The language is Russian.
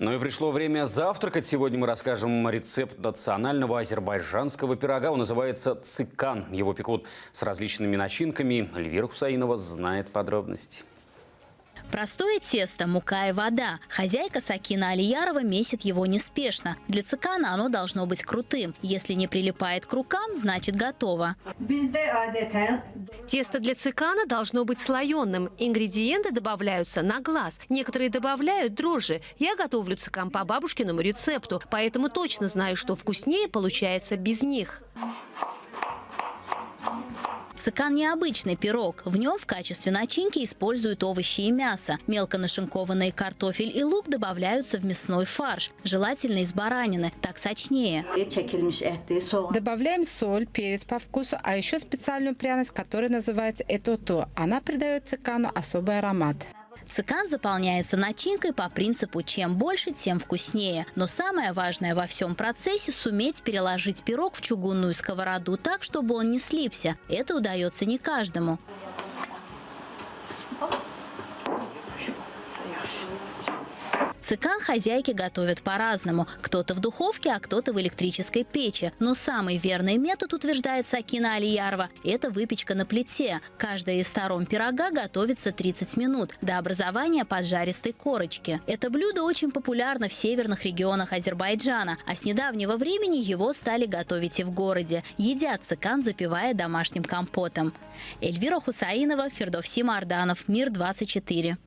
Ну и пришло время завтракать. Сегодня мы расскажем рецепт национального азербайджанского пирога. Он называется цикан. Его пекут с различными начинками. Эльвира Хусаинова знает подробности. Простое тесто, мука и вода. Хозяйка Сакина Алиярова месит его неспешно. Для цикана оно должно быть крутым. Если не прилипает к рукам, значит готово. Тесто для цикана должно быть слоеным. Ингредиенты добавляются на глаз. Некоторые добавляют дрожжи. Я готовлю цикан по бабушкиному рецепту, поэтому точно знаю, что вкуснее получается без них. Цикан – необычный пирог. В нем в качестве начинки используют овощи и мясо. Мелко нашинкованный картофель и лук добавляются в мясной фарш. Желательно из баранины, так сочнее. Добавляем соль, перец по вкусу, а еще специальную пряность, которая называется этото. Она придает цикану особый аромат. Цикан заполняется начинкой по принципу «чем больше, тем вкуснее». Но самое важное во всем процессе – суметь переложить пирог в чугунную сковороду так, чтобы он не слипся. Это удается не каждому. Цикан хозяйки готовят по-разному. Кто-то в духовке, а кто-то в электрической печи. Но самый верный метод, утверждает Сакина Алиярова, это выпечка на плите. Каждая из сторон пирога готовится 30 минут до образования поджаристой корочки. Это блюдо очень популярно в северных регионах Азербайджана, а с недавнего времени его стали готовить и в городе. Едят цикан, запивая домашним компотом. Эльвира Хусаинова, Фирдовси Марданов, Мир 24.